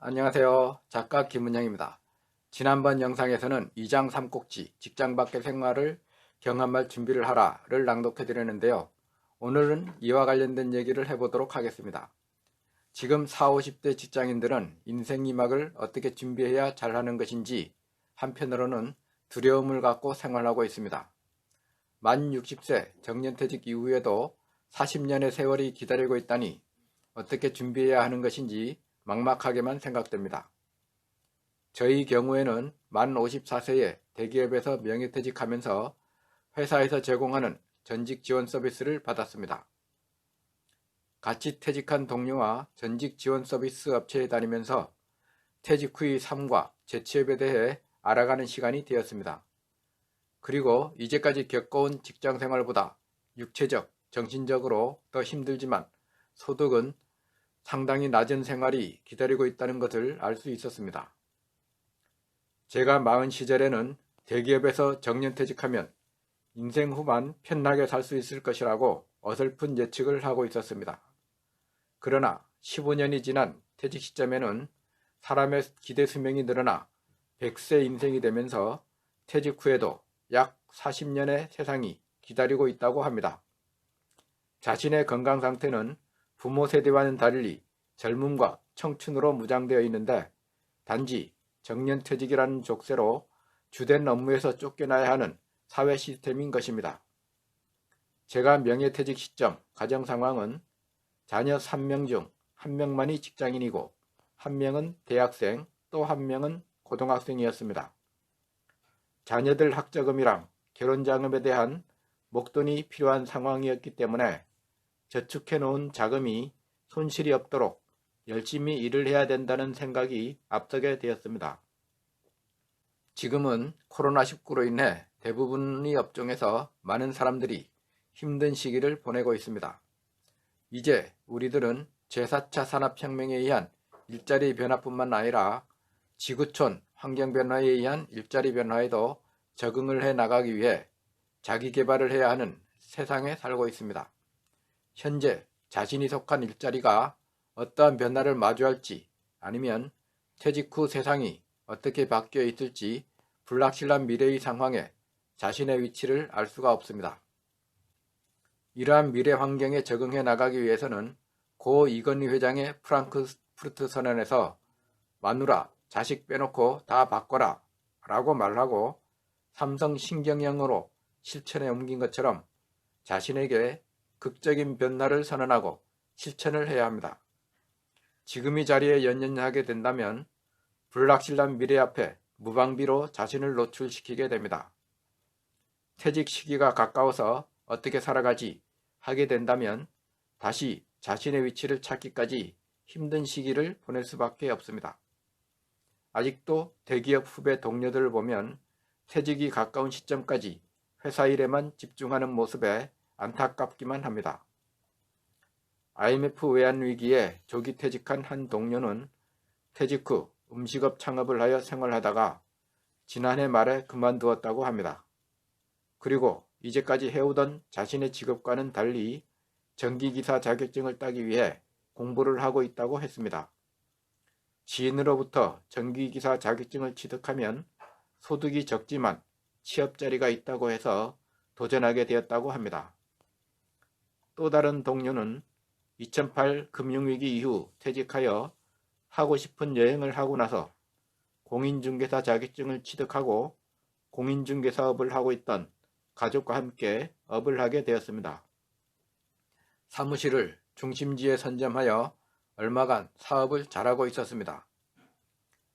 안녕하세요. 작가 김은영입니다. 지난번 영상에서는 2장 3꼭지 직장 밖의 생활을 경험할 준비를 하라를 낭독해 드렸는데요. 오늘은 이와 관련된 얘기를 해보도록 하겠습니다. 지금 40, 50대 직장인들은 인생 2막을 어떻게 준비해야 잘하는 것인지 한편으로는 두려움을 갖고 생활하고 있습니다. 만 60세 정년퇴직 이후에도 40년의 세월이 기다리고 있다니 어떻게 준비해야 하는 것인지 막막하게만 생각됩니다. 저희 경우에는 만 54세에 대기업에서 명예퇴직하면서 회사에서 제공하는 전직 지원 서비스를 받았습니다. 같이 퇴직한 동료와 전직 지원 서비스 업체에 다니면서 퇴직 후의 삶과 재취업에 대해 알아가는 시간이 되었습니다. 그리고 이제까지 겪어온 직장 생활보다 육체적, 정신적으로 더 힘들지만 소득은 상당히 낮은 생활이 기다리고 있다는 것을 알 수 있었습니다. 제가 40 시절에는 대기업에서 정년퇴직하면 인생 후반 편하게 살 수 있을 것이라고 어설픈 예측을 하고 있었습니다. 그러나 15년이 지난 퇴직 시점에는 사람의 기대 수명이 늘어나 100세 인생이 되면서 퇴직 후에도 약 40년의 세상이 기다리고 있다고 합니다. 자신의 건강 상태는 부모 세대와는 달리 젊음과 청춘으로 무장되어 있는데 단지 정년퇴직이라는 족쇄로 주된 업무에서 쫓겨나야 하는 사회 시스템인 것입니다. 제가 명예퇴직 시점 가정 상황은 자녀 3명 중 1명만이 직장인이고 1명은 대학생, 또 1명은 고등학생이었습니다. 자녀들 학자금이랑 결혼자금에 대한 목돈이 필요한 상황이었기 때문에 저축해 놓은 자금이 손실이 없도록 열심히 일을 해야 된다는 생각이 앞서게 되었습니다. 지금은 코로나19로 인해 대부분의 업종에서 많은 사람들이 힘든 시기를 보내고 있습니다. 이제 우리들은 제4차 산업혁명에 의한 일자리 변화뿐만 아니라 지구촌 환경변화에 의한 일자리 변화에도 적응을 해 나가기 위해 자기 개발을 해야 하는 세상에 살고 있습니다. 현재 자신이 속한 일자리가 어떠한 변화를 마주할지 아니면 퇴직 후 세상이 어떻게 바뀌어 있을지 불확실한 미래의 상황에 자신의 위치를 알 수가 없습니다. 이러한 미래 환경에 적응해 나가기 위해서는 고 이건희 회장의 프랑크푸르트 선언에서 마누라, 자식 빼놓고 다 바꿔라 라고 말하고 삼성 신경영으로 실천에 옮긴 것처럼 자신에게 극적인 변화를 선언하고 실천을 해야 합니다. 지금 이 자리에 연연하게 된다면 불확실한 미래 앞에 무방비로 자신을 노출시키게 됩니다. 퇴직 시기가 가까워서 어떻게 살아가지 하게 된다면 다시 자신의 위치를 찾기까지 힘든 시기를 보낼 수밖에 없습니다. 아직도 대기업 후배 동료들을 보면 퇴직이 가까운 시점까지 회사 일에만 집중하는 모습에 안타깝기만 합니다. IMF 외환위기에 조기 퇴직한 한 동료는 퇴직 후 음식업 창업을 하여 생활하다가 지난해 말에 그만두었다고 합니다. 그리고 이제까지 해오던 자신의 직업과는 달리 전기기사 자격증을 따기 위해 공부를 하고 있다고 했습니다. 지인으로부터 전기기사 자격증을 취득하면 소득이 적지만 취업자리가 있다고 해서 도전하게 되었다고 합니다. 또 다른 동료는 2008 금융위기 이후 퇴직하여 하고 싶은 여행을 하고 나서 공인중개사 자격증을 취득하고 공인중개사업을 하고 있던 가족과 함께 업을 하게 되었습니다. 사무실을 중심지에 선점하여 얼마간 사업을 잘하고 있었습니다.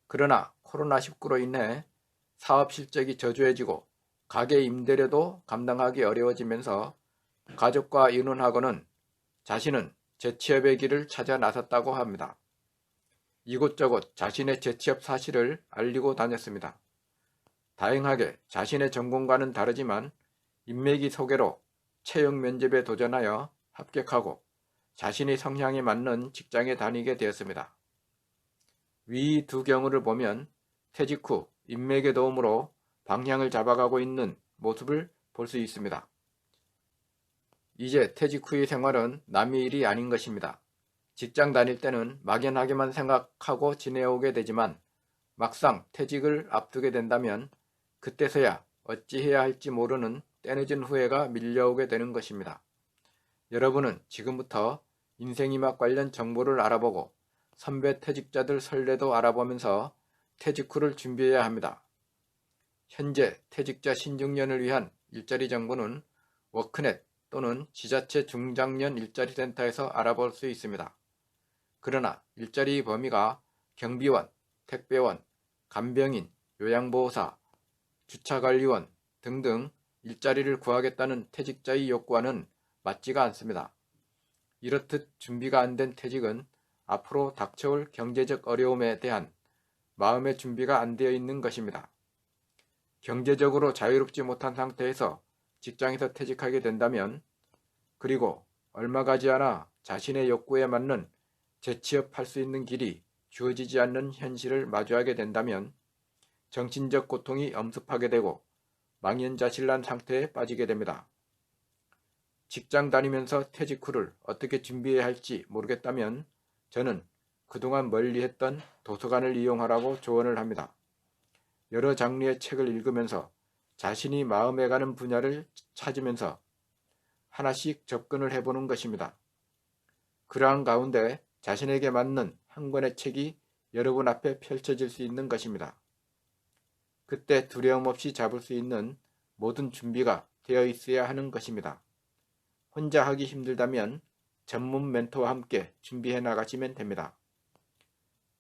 그러나 코로나19로 인해 사업 실적이 저조해지고 가게 임대료도 감당하기 어려워지면서 가족과 의논하고는 자신은 재취업의 길을 찾아 나섰다고 합니다. 이곳저곳 자신의 재취업 사실을 알리고 다녔습니다. 다행하게 자신의 전공과는 다르지만 인맥이 소개로 채용 면접에 도전하여 합격하고 자신의 성향에 맞는 직장에 다니게 되었습니다. 위 두 경우를 보면 퇴직 후 인맥의 도움으로 방향을 잡아가고 있는 모습을 볼 수 있습니다. 이제 퇴직 후의 생활은 남의 일이 아닌 것입니다. 직장 다닐 때는 막연하게만 생각하고 지내오게 되지만 막상 퇴직을 앞두게 된다면 그때서야 어찌해야 할지 모르는 때늦은 후회가 밀려오게 되는 것입니다. 여러분은 지금부터 인생이막 관련 정보를 알아보고 선배 퇴직자들 선례도 알아보면서 퇴직 후를 준비해야 합니다. 현재 퇴직자 신중년을 위한 일자리 정보는 워크넷 또는 지자체 중장년 일자리 센터에서 알아볼 수 있습니다. 그러나 일자리 범위가 경비원, 택배원, 간병인, 요양보호사, 주차관리원 등등 일자리를 구하겠다는 퇴직자의 욕구와는 맞지가 않습니다. 이렇듯 준비가 안 된 퇴직은 앞으로 닥쳐올 경제적 어려움에 대한 마음의 준비가 안 되어 있는 것입니다. 경제적으로 자유롭지 못한 상태에서 직장에서 퇴직하게 된다면, 그리고 얼마 가지 않아 자신의 욕구에 맞는 재취업할 수 있는 길이 주어지지 않는 현실을 마주하게 된다면 정신적 고통이 엄습하게 되고 망연자실한 상태에 빠지게 됩니다. 직장 다니면서 퇴직 후를 어떻게 준비해야 할지 모르겠다면 저는 그동안 멀리했던 도서관을 이용하라고 조언을 합니다. 여러 장르의 책을 읽으면서 자신이 마음에 가는 분야를 찾으면서 하나씩 접근을 해보는 것입니다. 그러한 가운데 자신에게 맞는 한 권의 책이 여러분 앞에 펼쳐질 수 있는 것입니다. 그때 두려움 없이 잡을 수 있는 모든 준비가 되어 있어야 하는 것입니다. 혼자 하기 힘들다면 전문 멘토와 함께 준비해 나가시면 됩니다.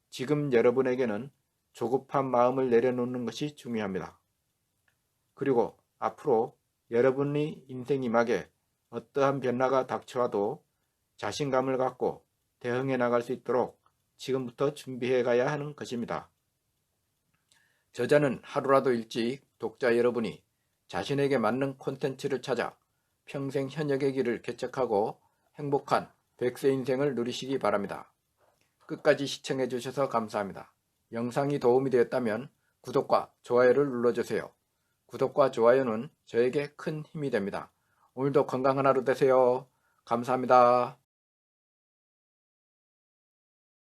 지금 여러분에게는 조급한 마음을 내려놓는 것이 중요합니다. 그리고 앞으로 여러분의 인생이막에 어떠한 변화가 닥쳐와도 자신감을 갖고 대응해 나갈 수 있도록 지금부터 준비해 가야 하는 것입니다. 저자는 하루라도 일찍 독자 여러분이 자신에게 맞는 콘텐츠를 찾아 평생 현역의 길을 개척하고 행복한 100세 인생을 누리시기 바랍니다. 끝까지 시청해 주셔서 감사합니다. 영상이 도움이 되었다면 구독과 좋아요를 눌러주세요. 구독과 좋아요는 저에게 큰 힘이 됩니다. 오늘도 건강한 하루 되세요. 감사합니다.